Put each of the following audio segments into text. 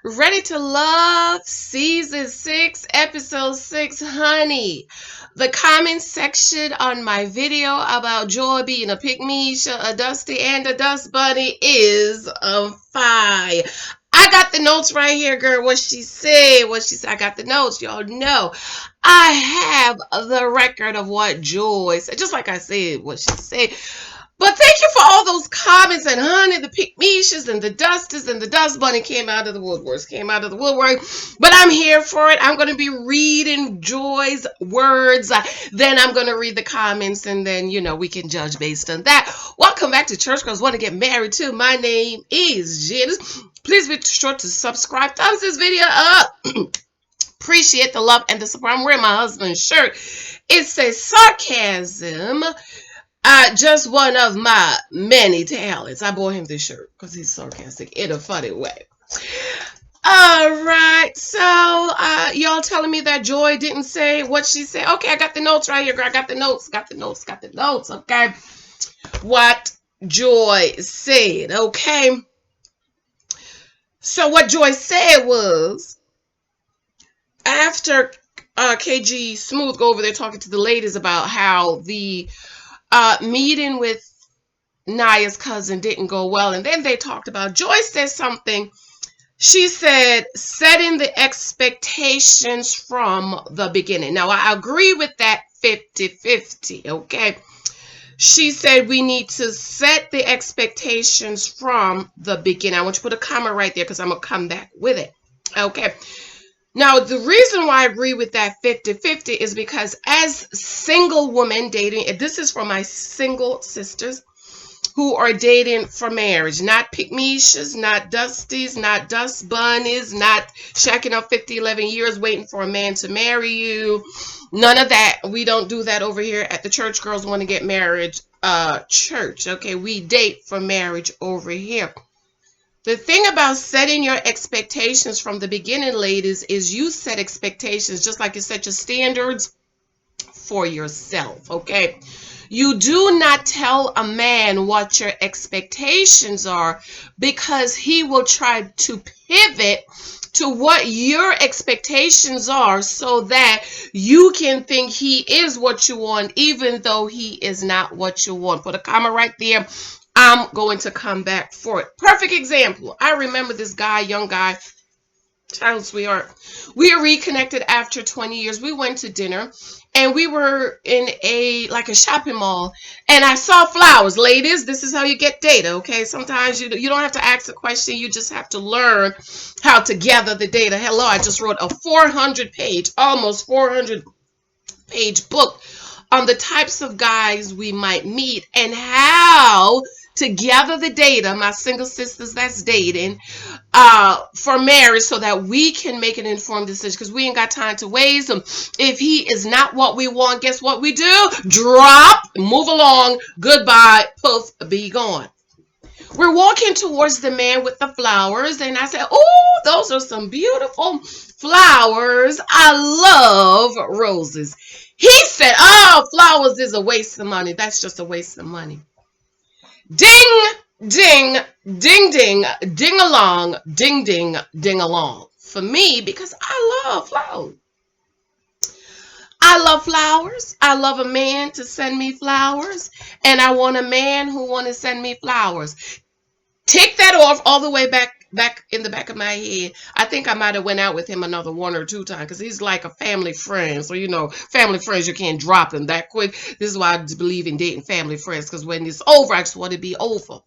Ready to Love, Season 6, Episode 6, honey. The comment section on my video about Joy being a Pickmesha, a Dusty, and a Dust Bunny is on fire. I got the notes right here, girl. What she said, I got the notes. Y'all know I have the record of what Joy said. Just like I said, what she said. But thank you for all those comments. And honey, the Pickmeshas and the Dusters and the Dust Bunny came out of the woodwork. But I'm here for it. I'm going to be reading Joy's words. Then I'm going to read the comments, and then, we can judge based on that. Welcome back to Church Girls Want to Get Married Too. My name is Janice. Please be sure to subscribe. Thumbs this video up. Appreciate the love and the support. I'm wearing my husband's shirt. It says sarcasm. Just one of my many talents. I bought him this shirt because he's sarcastic in a funny way. All right, so y'all telling me that Joy didn't say what she said. Okay, I got the notes right here, girl. I got the notes. Okay, what Joy said. Okay, so what Joy said was, after KG Smooth go over there talking to the ladies about how the meeting with Naya's cousin didn't go well, and then they talked about, Joy said something. She said setting the expectations from the beginning. Now I agree with that 50-50. Okay, she said we need to set the expectations from the beginning. I want you to put a comma right there because I'm gonna come back with it. Okay, now, the reason why I agree with that 50-50 is because as single women dating, this is for my single sisters who are dating for marriage, not Pickmeshas, not Dusties, not Dust Bunnies, not shacking up 50, 11 years waiting for a man to marry you. None of that. We don't do that over here at the Church Girls Want to Get Married church. Okay, we date for marriage over here. The thing about setting your expectations from the beginning, ladies, is you set expectations just like you set your standards for yourself, okay? You do not tell a man what your expectations are because he will try to pivot to what your expectations are so that you can think he is what you want even though he is not what you want. Put a comma right there. I'm going to come back for it. Perfect example. I remember this guy, young guy, child sweetheart. We are reconnected after 20 years. We went to dinner and we were in a shopping mall and I saw flowers. Ladies, this is how you get data, okay? Sometimes you don't have to ask a question. You just have to learn how to gather the data. Hello, I just wrote a 400-page, almost 400-page book on the types of guys we might meet and how to gather the data, my single sisters that's dating, for marriage so that we can make an informed decision because we ain't got time to waste him. If he is not what we want, guess what we do? Drop, move along, goodbye, poof, be gone. We're walking towards the man with the flowers, and I said, oh, those are some beautiful flowers. I love roses. He said, oh, flowers is a waste of money. That's just a waste of money. Ding, ding, ding, ding, ding along, ding, ding, ding along. For me, because I love flowers. I love flowers. I love a man to send me flowers. And I want a man who want to send me flowers. Take that off all the way back in the back of my head. I think I might have went out with him another 1 or 2 times because he's like a family friend. So, family friends, you can't drop them that quick. This is why I believe in dating family friends, because when it's over, I just want it to be over.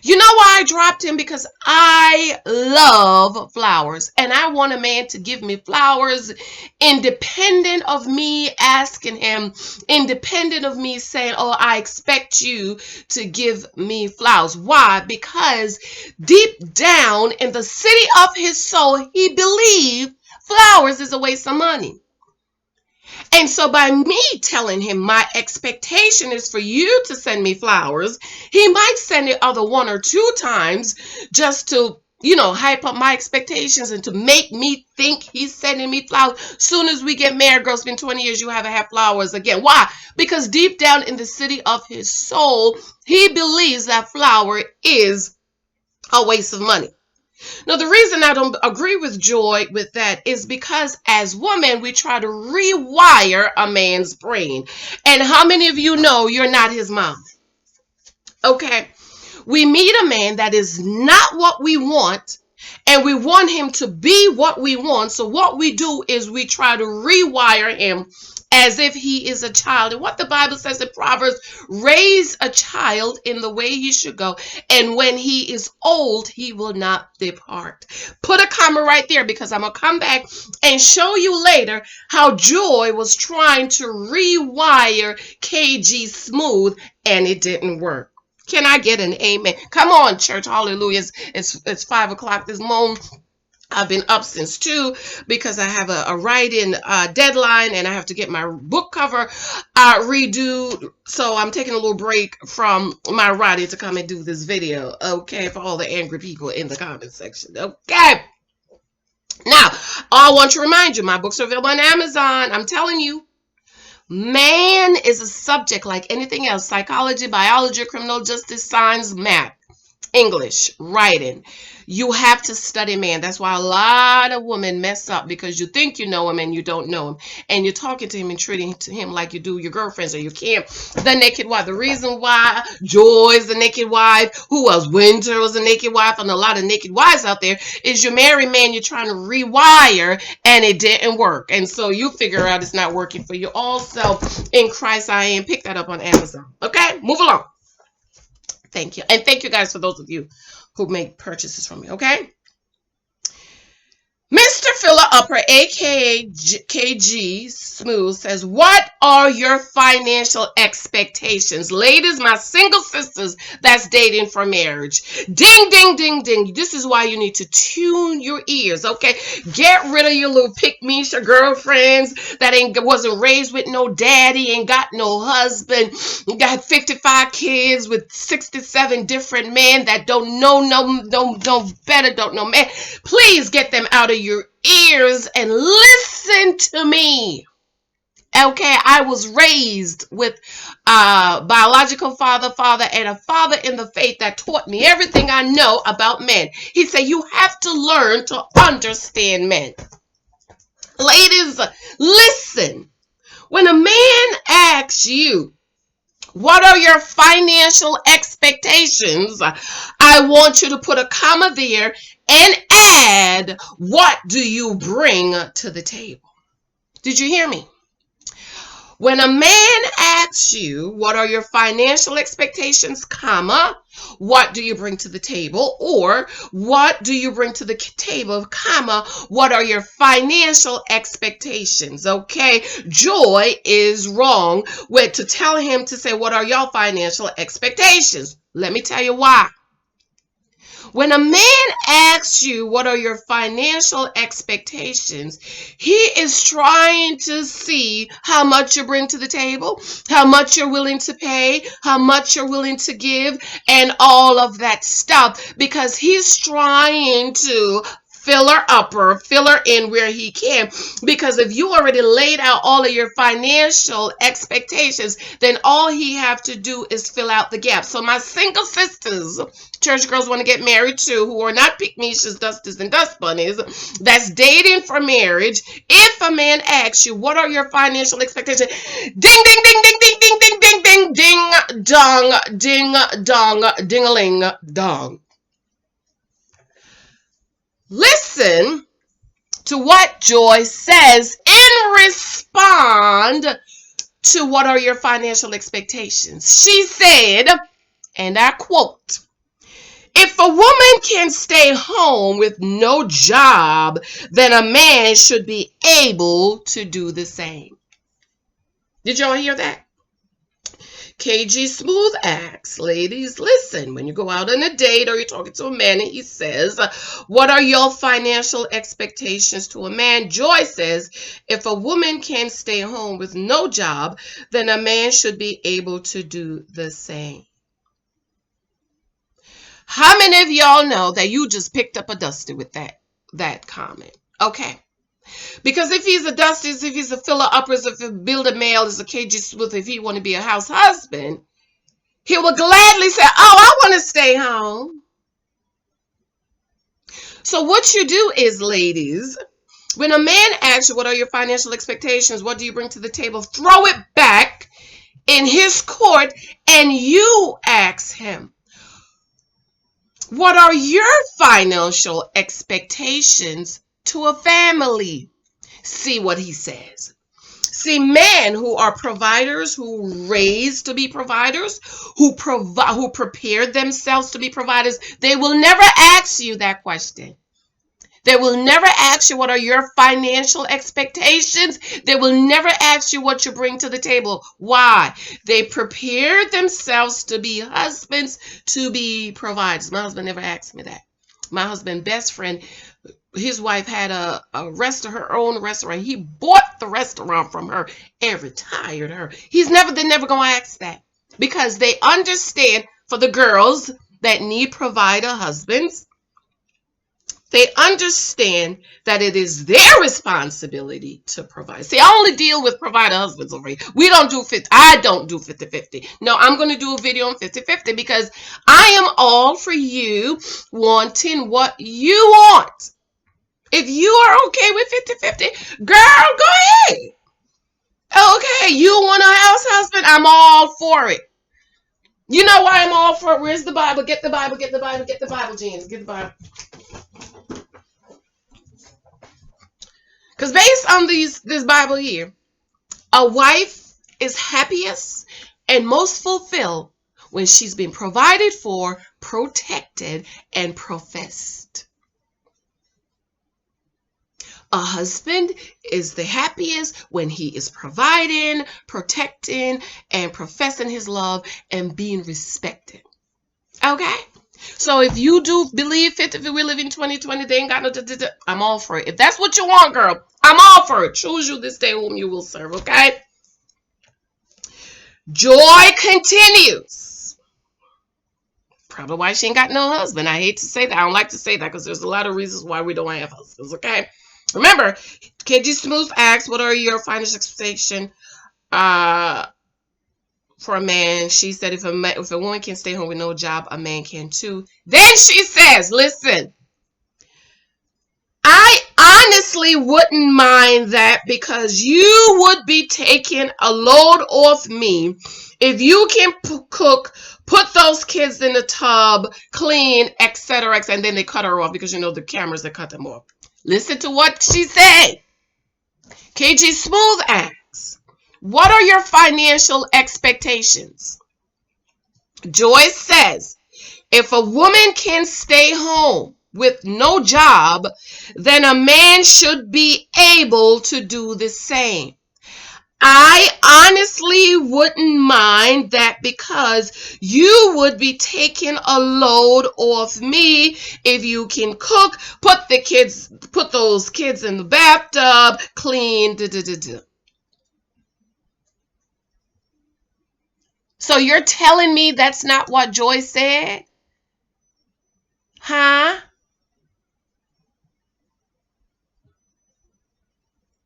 You know why I dropped him? Because I love flowers and I want a man to give me flowers independent of me asking him, independent of me saying, oh, I expect you to give me flowers. Why? Because deep down in the city of his soul, he believed flowers is a waste of money. And so by me telling him my expectation is for you to send me flowers, he might send it other 1 or 2 times just to, hype up my expectations and to make me think he's sending me flowers. Soon as we get married, girl, it's been 20 years, you haven't had flowers again. Why? Because deep down in the city of his soul, he believes that flower is a waste of money. Now, the reason I don't agree with Joy with that is because as women, we try to rewire a man's brain. And how many of you know you're not his mom? Okay. We meet a man that is not what we want, and we want him to be what we want. So what we do is we try to rewire him as if he is a child. And what the Bible says in Proverbs, raise a child in the way he should go, and when he is old, he will not depart. Put a comma right there, because I'm going to come back and show you later how Joy was trying to rewire KG Smooth, and it didn't work. Can I get an amen? Come on, church. Hallelujah. It's 5 o'clock this morning. I've been up since 2 because I have a write-in deadline, and I have to get my book cover redo. So I'm taking a little break from my writing to come and do this video. Okay, for all the angry people in the comment section. Okay. Now, I want to remind you, my books are available on Amazon. I'm telling you. Man is a subject like anything else: psychology, biology, criminal justice, science, math, English, writing. You have to study man. That's why a lot of women mess up, because you think you know him and you don't know him. And you're talking to him and treating him like you do your girlfriends or you can't. The naked wife. The reason why Joy is the naked wife, who else? Winter was a naked wife, and a lot of naked wives out there, is you marry man, you're trying to rewire, and it didn't work. And so you figure out it's not working for you. Also, in Christ I Am. Pick that up on Amazon. Okay, move along. Thank you. And thank you guys for those of you who make purchases from me, okay? Mr. Filler Upper, aka KG Smooth, says, what are your financial expectations? Ladies, my single sisters that's dating for marriage. Ding, ding, ding, ding. This is why you need to tune your ears, okay? Get rid of your little Pickmesha girlfriends that wasn't raised with no daddy, ain't got no husband, got 55 kids with 67 different men that don't know no better, don't know man. Please get them out of your ears and listen to me. Okay, I was raised with a biological father, and a father in the faith that taught me everything I know about men. He said, you have to learn to understand men. Ladies, listen. When a man asks you, what are your financial expectations? I want you to put a comma there and add, what do you bring to the table? Did you hear me? When a man asks you, what are your financial expectations, comma, what do you bring to the table? Or what do you bring to the table, comma, what are your financial expectations? Okay, Joy is wrong to tell him to say, what are your financial expectations? Let me tell you why. When a man asks you, what are your financial expectations, he is trying to see how much you bring to the table, how much you're willing to pay, how much you're willing to give, and all of that stuff, because he's trying to fill her in where he can. Because if you already laid out all of your financial expectations, then all he have to do is fill out the gap. So my single sisters, church girls want to get married too, who are not Pickmeshas, dusters, and dust bunnies, that's dating for marriage, if a man asks you, what are your financial expectations? Ding, ding, ding, ding, ding, ding, ding, ding, ding, ding, dong, ding, dong, ding-a-ling, dong. Listen to what Joy says in respond to what are your financial expectations. She said, and I quote, if a woman can stay home with no job, then a man should be able to do the same. Did y'all hear that? KG Smooth asks, ladies, listen, when you go out on a date or you're talking to a man and he says, what are your financial expectations to a man? Joy says, if a woman can stay home with no job, then a man should be able to do the same. How many of y'all know that you just picked up a dusty with that comment? Okay. Because if he's a dusty, if he's a filler uppers, if a builder male is a KG Smooth, if he want to be a house husband, he will gladly say, oh, I want to stay home. So what you do is, ladies, when a man asks you what are your financial expectations, what do you bring to the table, throw it back in his court and you ask him, what are your financial expectations to a family? See what he says. See, men who are providers, who raised to be providers, who prepared themselves to be providers, they will never ask you that question. They will never ask you what are your financial expectations. They will never ask you what you bring to the table. Why? They prepared themselves to be husbands, to be providers. My husband never asked me that. My husband's best friend, his wife had her own restaurant. He bought the restaurant from her and retired her. They're never gonna ask that, because they understand, for the girls that need provider husbands, they understand that it is their responsibility to provide. See, I only deal with provider husbands over here. We don't do 50. I don't do 50-50. No, I'm going to do a video on 50-50 because I am all for you wanting what you want. If you are okay with 50-50, girl, go ahead. Okay, you want a house husband? I'm all for it. You know why I'm all for it? Where's the Bible? Get the Bible, get the Bible, get the Bible, Janice. Get the Bible. Because based on this Bible here, a wife is happiest and most fulfilled when she's been provided for, protected, and professed. A husband is the happiest when he is providing, protecting, and professing his love and being respected. Okay? So if you do believe 50, if we live in 2020, they ain't got no, I'm all for it. If that's what you want, girl, I'm all for it. Choose you this day whom you will serve, okay? Joy continues. Probably why she ain't got no husband. I hate to say that. I don't like to say that because there's a lot of reasons why we don't have husbands, okay? Remember, KG Smooth asks, what are your financial expectations for a man? She said, if a woman can stay home with no job, a man can too. Then she says, listen, I honestly wouldn't mind that, because you would be taking a load off me if you can cook, put those kids in the tub, clean, etc. And then they cut her off because you know the cameras that cut them off. Listen to what she said. KG Smooth asks, what are your financial expectations? Joyce says, if a woman can stay home with no job, then a man should be able to do the same. I honestly wouldn't mind that, because you would be taking a load off me if you can cook, put those kids in the bathtub, clean, So you're telling me that's not what Joy said? Huh?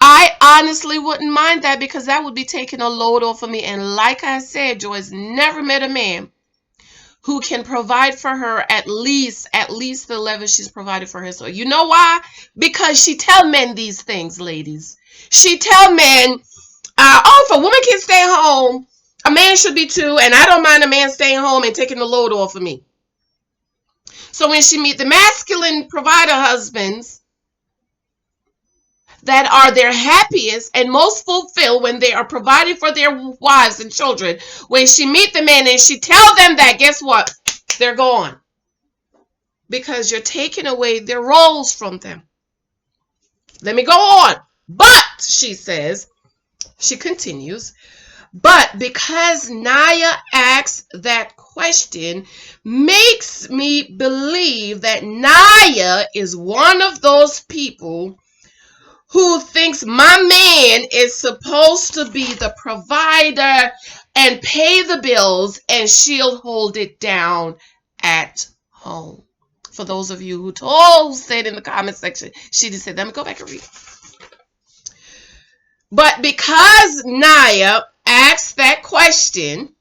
I honestly wouldn't mind that, because that would be taking a load off of me. And like I said, Joy's never met a man who can provide for her at least the level she's provided for herself. You know why? Because she tell men these things, ladies. She tell men, if a woman can stay home, a man should be too, and I don't mind a man staying home and taking the load off of me. So when she meet the masculine provider husbands that are their happiest and most fulfilled when they are providing for their wives and children, when she meet the man and she tell them that, guess what? They're gone. Because you're taking away their roles from them. Let me go on. But, she says, she continues, but because Naya asks that question makes me believe that Naya is one of those people who thinks my man is supposed to be the provider and pay the bills, and she'll hold it down at home. For those of you who said in the comment section, she just said, let me go back and read. But because Naya asked that question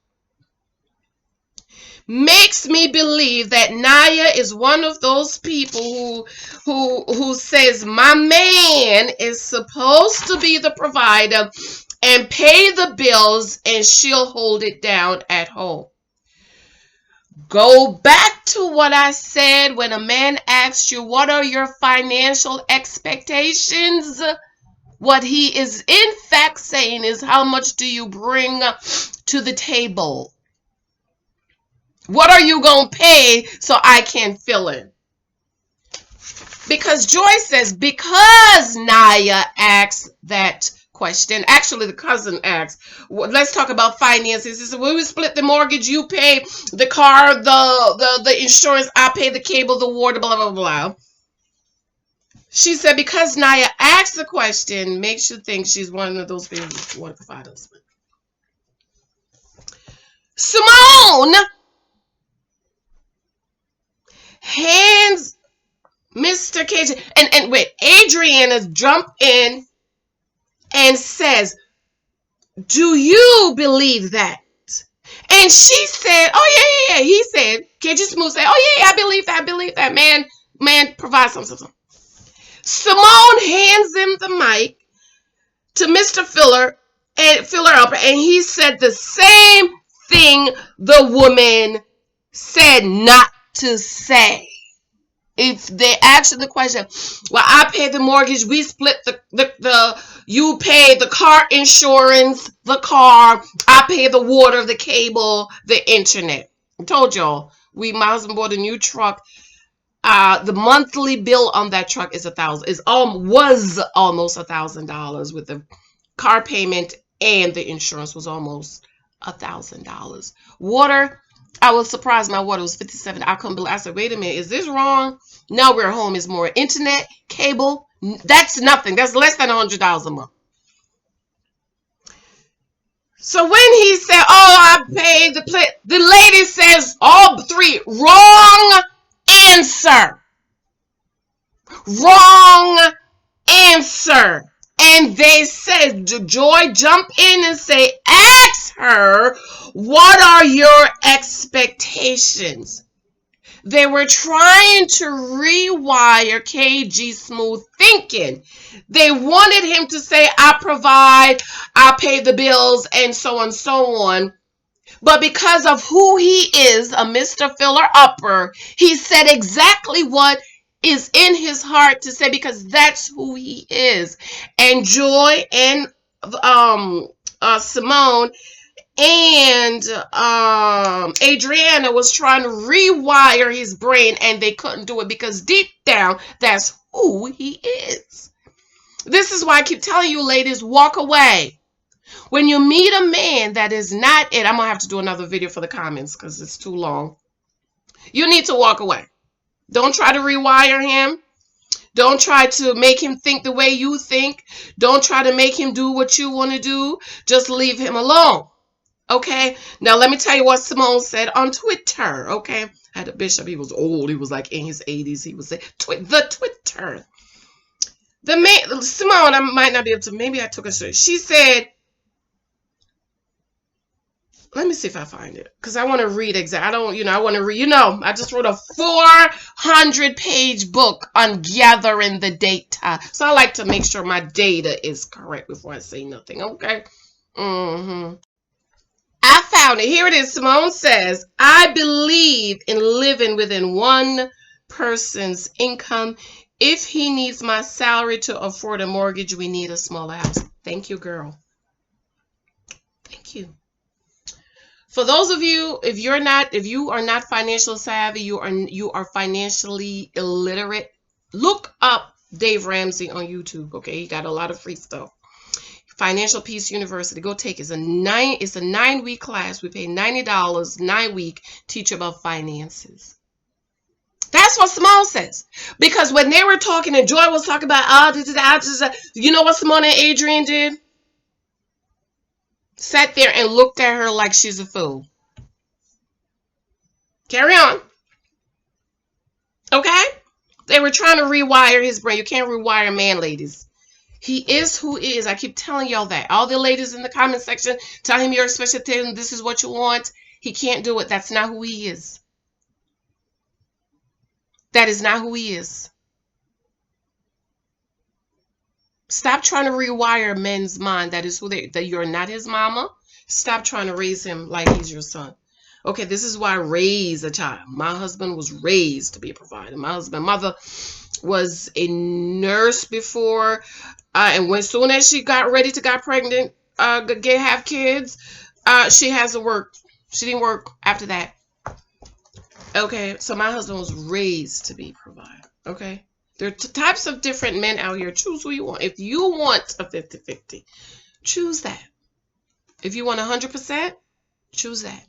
makes me believe that Naya is one of those people who says my man is supposed to be the provider and pay the bills, and she'll hold it down at home. Go back to what I said when a man asks you, what are your financial expectations? What he is in fact saying is, how much do you bring to the table? What are you going to pay so I can fill in? Because Joy says, because Naya asks that question, actually the cousin asks, let's talk about finances. He said, when we split the mortgage, you pay the car, the insurance, I pay the cable, the water, blah, blah, blah. She said, because Naya asked the question, makes you think she's one of those people who want to provide us. Simone hands Mr. KJ, and wait, Adriana jump in and says, do you believe that? And she said, oh yeah. He said, KJ Smooth said, oh yeah, I believe that. Man, provide something. Simone hands him the mic to Mr. Filler Upper, and he said the same thing the woman said not to say. If they ask the question, well, I pay the mortgage, we split you pay the car insurance, the car, I pay the water, the cable, the internet. I told y'all, my husband bought a new truck. The monthly bill on that truck is was almost $1,000 with the car payment, and the insurance was almost $1,000. Water, I was surprised my water was $57. I couldn't believe. I said, wait a minute, is this wrong? Now we're home is more internet, cable. That's nothing. That's less than $100 a month. So when he said, oh, I paid the lady says all three, wrong answer. Wrong answer. And they said, Joy, jump in and say, ask her, what are your expectations? They were trying to rewire KG Smooth thinking. They wanted him to say, I provide, I pay the bills, and so on and so on. But because of who he is, a Mr. Filler Upper, he said exactly what is in his heart to say, because that's who he is. And Joy and Simone and Adriana was trying to rewire his brain, and they couldn't do it because deep down, that's who he is. This is why I keep telling you, ladies, walk away. When you meet a man that is not it, I'm going to have to do another video for the comments because it's too long. You need to walk away. Don't try to rewire him. Don't try to make him think the way you think. Don't try to make him do what you want to do. Just leave him alone. Okay? Now, let me tell you what Simone said on Twitter. Okay? I had a bishop. He was old. He was like in his 80s. He was saying, the Twitter. Simone, I might not be able to. Maybe I took a shot. She said, let me see if I find it, because I want to read exactly. I want to read, I just wrote a 400-page book on gathering the data. So I like to make sure my data is correct before I say nothing, okay? I found it. Here it is. Simone says, I believe in living within one person's income. If he needs my salary to afford a mortgage, we need a smaller house. Thank you, girl. Thank you. For those of you, if you are not financially savvy, you are financially illiterate, look up Dave Ramsey on YouTube. Okay, he got a lot of free stuff. Financial Peace University. Go take it. It's a 9-week class. We pay $90, 9-week, teach about finances. That's what Simone says. Because when they were talking and Joy was talking about, you know what Simone and Adrian did? Sat there and looked at her like she's a fool. Carry on. Okay? They were trying to rewire his brain. You can't rewire a man, ladies. He is who he is. I keep telling y'all that. All the ladies in the comment section, tell him you're a special talent. This is what you want. He can't do it. That's not who he is. That is not who he is. Stop trying to rewire men's mind. That is who that you're not his mama. Stop trying to raise him like he's your son. Okay, this is why I raise a child. My husband was raised to be a provider. My husband's mother was a nurse before, and when soon as she got ready to get pregnant, have kids, she hasn't worked. She didn't work after that. Okay, so my husband was raised to be a provider. Okay, there are types of different men out here. Choose who you want. If you want a 50-50, choose that. If you want 100%, choose that.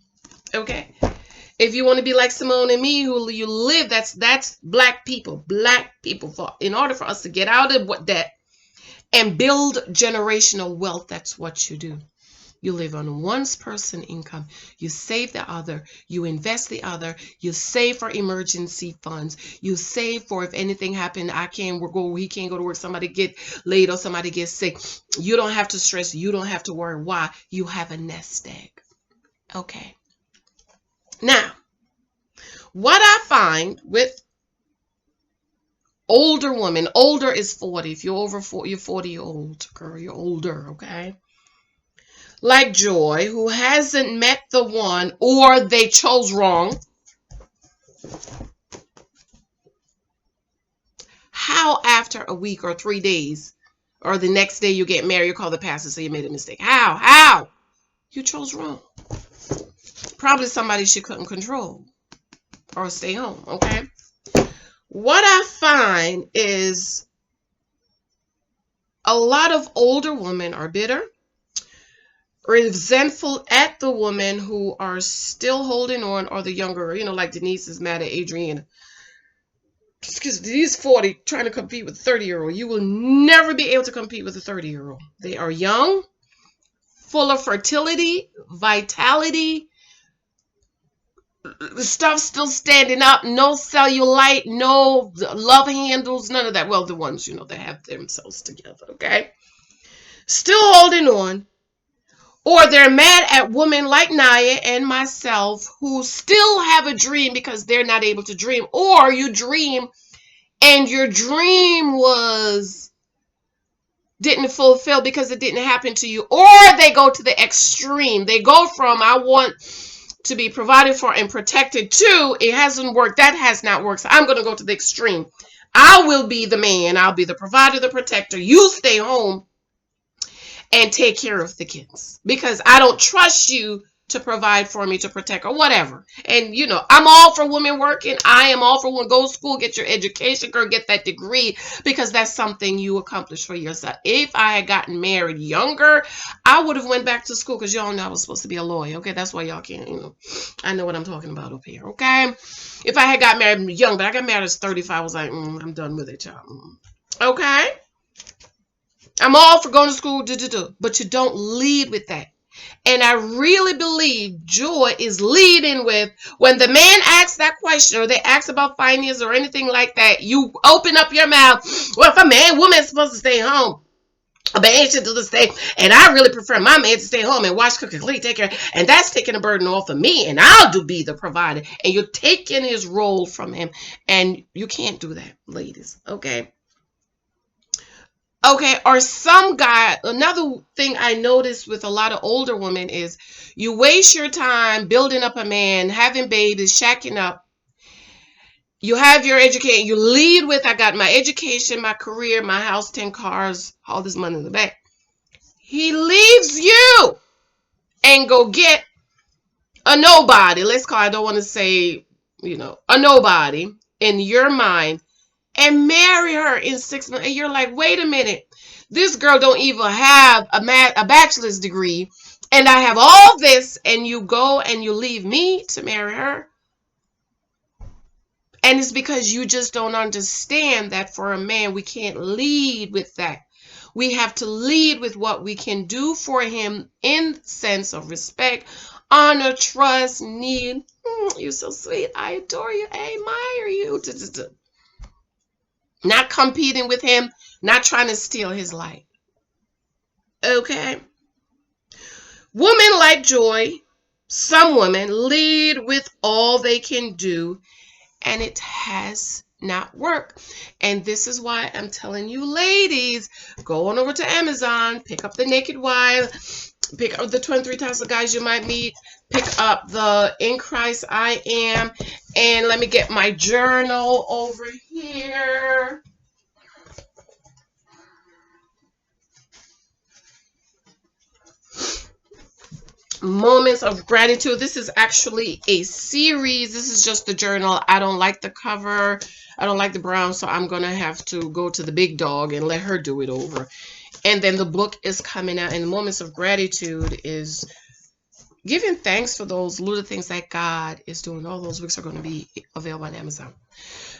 Okay. If you want to be like Simone and me, who you live, that's black people. Black people. In order for us to get out of what debt and build generational wealth, that's what you do. You live on one person's income. You save the other. You invest the other. You save for emergency funds. You save for if anything happened, he can't go to work, somebody get laid or somebody gets sick. You don't have to stress. You don't have to worry. Why? You have a nest egg. Okay. Now, what I find with older women, older is 40. If you're over 40, you're 40 year old, girl, you're older, okay? Like Joy, who hasn't met the one or they chose wrong. How after a week or 3 days or the next day you get married, you call the pastor, say you made a mistake. How? You chose wrong. Probably somebody she couldn't control or stay home, okay? What I find is a lot of older women are bitter, resentful at the women who are still holding on, or the younger, like Denise is mad at Adriana. Excuse me, Denise 40 trying to compete with a 30-year-old. You will never be able to compete with a 30-year-old. They are young, full of fertility, vitality, the stuff still standing up, no cellulite, no love handles, none of that. Well, the ones, that have themselves together, okay? Still holding on. Or they're mad at women like Naya and myself who still have a dream because they're not able to dream. Or you dream and your dream didn't fulfill because it didn't happen to you. Or they go to the extreme. They go from I want to be provided for and protected to it hasn't worked. That has not worked. So I'm going to go to the extreme. I will be the man. I'll be the provider, the protector. You stay home and take care of the kids because I don't trust you to provide for me, to protect, or whatever. And I'm all for women working. I am all for women. Go to school, get your education, girl, get that degree, because that's something you accomplish for yourself. If I had gotten married younger, I would have went back to school, because y'all know I was supposed to be a lawyer. Okay, that's why y'all can't, I know what I'm talking about up here. Okay, if I had got married young, but I got married at 35, I was like, I'm done with it, y'all. Okay. I'm all for going to school, but you don't lead with that. And I really believe Joy is leading with, when the man asks that question or they ask about finance or anything like that, you open up your mouth. Well, if woman's supposed to stay home, a man should do the same. And I really prefer my man to stay home and wash, cook, and clean, take care. And that's taking a burden off of me. And I'll be the provider. And you're taking his role from him. And you can't do that, ladies. Okay. Okay, or some guy, another thing I noticed with a lot of older women is you waste your time building up a man, having babies, shacking up. You have your education. You lead with, I got my education, my career, my house, 10 cars, all this money in the bank. He leaves you and go get a nobody. I don't want to say, a nobody in your mind, and marry her in 6 months. And you're like, wait a minute. This girl don't even have a bachelor's degree. And I have all this. And you go and you leave me to marry her. And it's because you just don't understand that for a man, we can't lead with that. We have to lead with what we can do for him in sense of respect, honor, trust, need. You're so sweet. I adore you. I admire you. Not competing with him, not trying to steal his life. Okay. Women like Joy Some women lead with all they can do, and it has not worked. And this is why I'm telling you, ladies, go on over to Amazon, pick up The Naked Wife, pick up the 23 Types of Guys You Might Meet, pick up the In Christ I Am, and let me get my journal over here. Moments of Gratitude. This is actually a series. This is just the journal. I don't like the cover. I don't like the brown, so I'm going to have to go to the big dog and let her do it over. And then the book is coming out, and Moments of Gratitude is giving thanks for those little things that God is doing. All those books are going to be available on Amazon.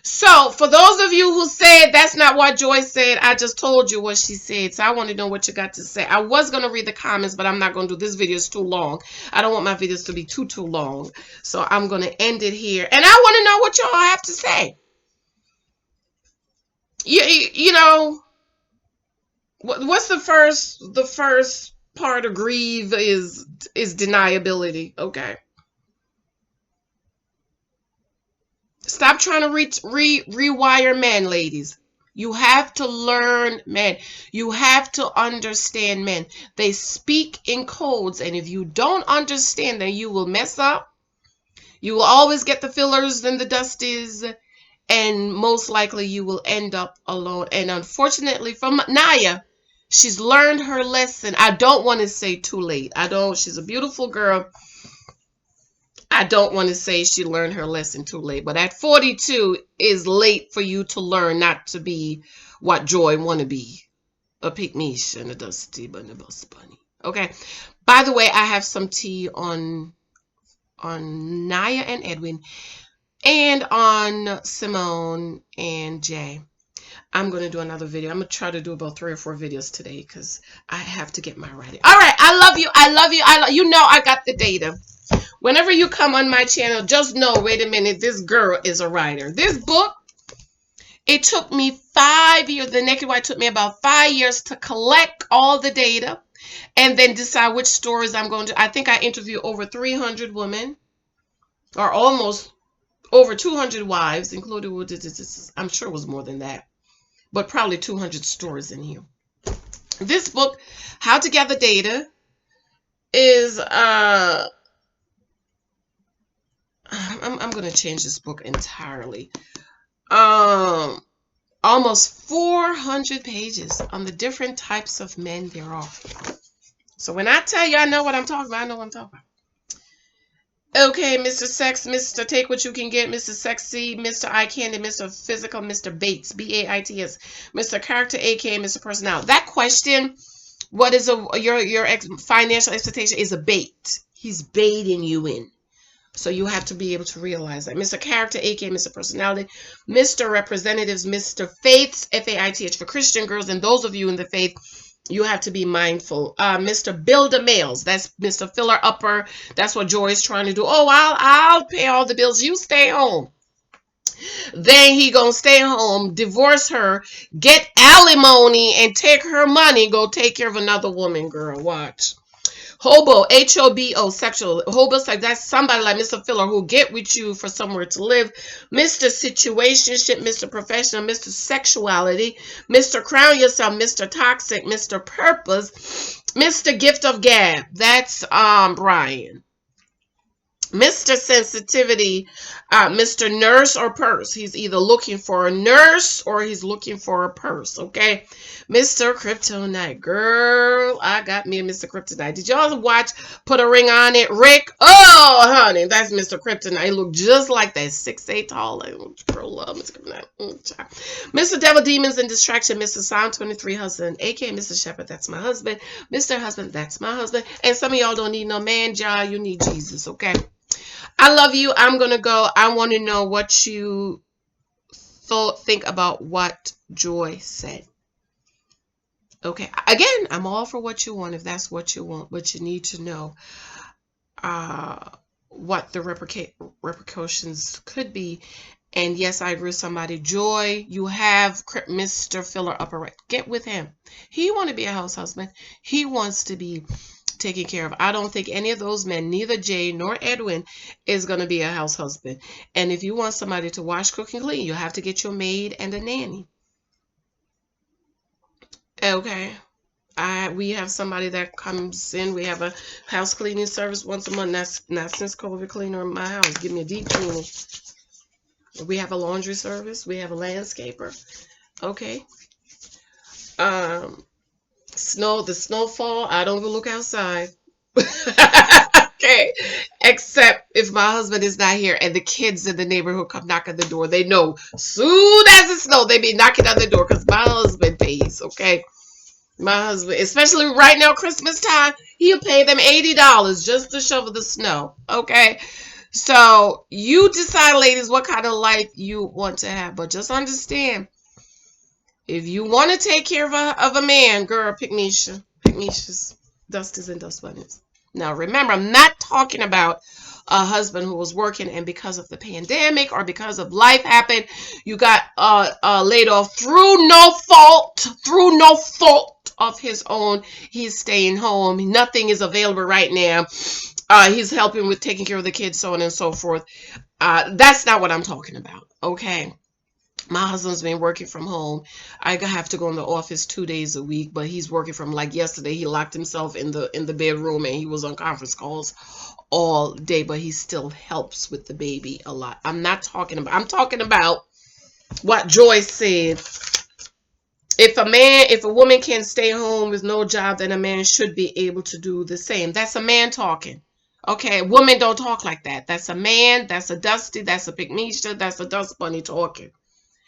So, for those of you who said that's not what Joy said, I just told you what she said. So, I want to know what you got to say. I was going to read the comments, but I'm not going to do this. Video is too long. I don't want my videos to be too long. So, I'm going to end it here. And I want to know what y'all have to say. You know, what's the first part of grieve is deniability. Okay. Stop trying to rewire men, ladies. You have to learn men. You have to understand men. They speak in codes, and if you don't understand them, you will mess up. You will always get the fillers and the dusties, and most likely you will end up alone. And unfortunately for Naya, she's learned her lesson. I don't want to say too late. She's a beautiful girl. I don't want to say she learned her lesson too late, but at 42 is late for you to learn not to be what Joy want to be, a Pickmesha and a Dusty Bunny Bus Bunny. Okay. By the way, I have some tea on Naya and Edwin, and on Simone and Jay. I'm going to do another video. I'm going to try to do about 3 or 4 videos today because I have to get my writing. All right. I love you. I love you. You know I got the data. Whenever you come on my channel, just know, wait a minute, this girl is a writer. This book, it took me 5 years. The Naked Wife took me about 5 years to collect all the data and then decide which stories I'm going to. I think I interviewed over 300 women, or almost over 200 wives, including, I'm sure it was more than that, but probably 200 stories in here. This book, How to Gather Data, is I'm going to change this book entirely. Almost 400 pages on the different types of men there are. So when I tell you I know what I'm talking about, I know what I'm talking about. Okay, Mr. Sex, Mr. Take What You Can Get, Mr. Sexy, Mr. Eye Candy, Mr. Physical, Mr. Bates, B-A-I-T-S, Mr. Character, aka Mr. Personality. That question, what is your financial expectation, is a bait. He's baiting you in. So you have to be able to realize that. Mr. Character, aka Mr. Personality, Mr. Representatives, Mr. Faiths, F-A-I-T-H, for Christian girls, and those of you in the faith, you have to be mindful. Mr. Builder Males, that's Mr. Filler Upper. That's what Joy is trying to do. Oh, I'll pay all the bills. You stay home. Then he gonna stay home, divorce her, get alimony, and take her money. Go take care of another woman, girl. Watch. Hobo, H-O-B-O, sexual. Hobo, that's somebody like Mr. Filler who get with you for somewhere to live. Mr. Situationship, Mr. Professional, Mr. Sexuality, Mr. Crown Yourself, Mr. Toxic, Mr. Purpose, Mr. Gift of Gab. That's Brian. Mr. Sensitivity, Mr. Nurse or Purse. He's either looking for a nurse or he's looking for a purse, okay? Mr. Kryptonite. Girl, I got me a Mr. Kryptonite. Did y'all watch Put a Ring on It, Rick? Oh, honey, that's Mr. Kryptonite. He looked just like that, 6'8" tall. Girl, love Mr. Kryptonite. Mr. Devil, Demons, and Distraction, Mr. Psalm 23 Husband, aka Mr. Shepherd, that's my husband. Mr. Husband, that's my husband. And some of y'all don't need no man, y'all. You need Jesus, okay? I love you. I'm going to go. I want to know what you think about what Joy said. Okay. Again, I'm all for what you want if that's what you want, but you need to know what the repercussions could be. And yes, I agree with somebody. Joy, you have Mr. Filler Upper. Get with him. He want to be a house husband. He wants to be taken care of. I don't think any of those men, neither Jay nor Edwin, is going to be a house husband. And if you want somebody to wash, cook, and clean, you have to get your maid and a nanny. Okay. We have somebody that comes in. We have a house cleaning service once a month. That's not since COVID cleaner in my house. Give me a deep cleaning. We have a laundry service. We have a landscaper. Okay. The snowfall, I don't even look outside. Okay. Except if my husband is not here and the kids in the neighborhood come knock on the door. They know soon as it snows, they be knocking on the door because my husband pays. Okay. My husband, especially right now, Christmas time, he'll pay them $80 just to shovel the snow. Okay. So you decide, ladies, what kind of life you want to have. But just understand, if you want to take care of a man, girl, Pickmesha. Pickmesha's Dusties and Dust Bunnies. Now, remember, I'm not talking about a husband who was working and because of the pandemic or because of life happened, you got laid off through no fault of his own. He's staying home. Nothing is available right now. He's helping with taking care of the kids, so on and so forth. That's not what I'm talking about. Okay. My husband's been working from home. I have to go in the office 2 days a week, but he's working from, like yesterday, he locked himself in the bedroom and he was on conference calls all day, but he still helps with the baby a lot. I'm talking about what Joyce said. If a woman can stay home with no job, then a man should be able to do the same. That's a man talking. Okay, women don't talk like that. That's a man, that's a Dusty, that's a Pickmesha, that's a Dust Bunny talking.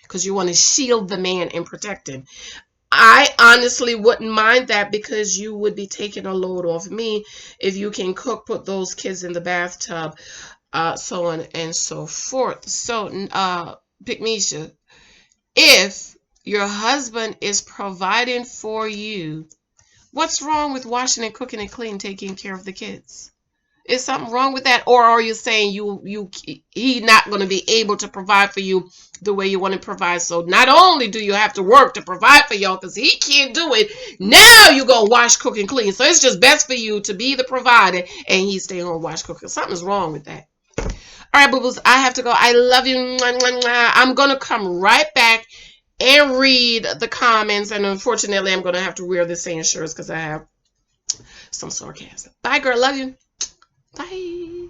Because you want to shield the man and protect him. I honestly wouldn't mind that because you would be taking a load off me if you can cook, put those kids in the bathtub, so on and so forth. So, Pickmesha, if your husband is providing for you, what's wrong with washing and cooking and cleaning, taking care of the kids? Is something wrong with that? Or are you saying he's not going to be able to provide for you the way you want to provide? So not only do you have to work to provide for y'all because he can't do it, now you go wash, cook, and clean. So it's just best for you to be the provider and he stay home, wash, cook. Something's wrong with that. All right, boo-boos, I have to go. I love you. I'm going to come right back and read the comments. And unfortunately, I'm going to have to wear the same shirts because I have some sarcasm. Bye, girl. Love you. Bye.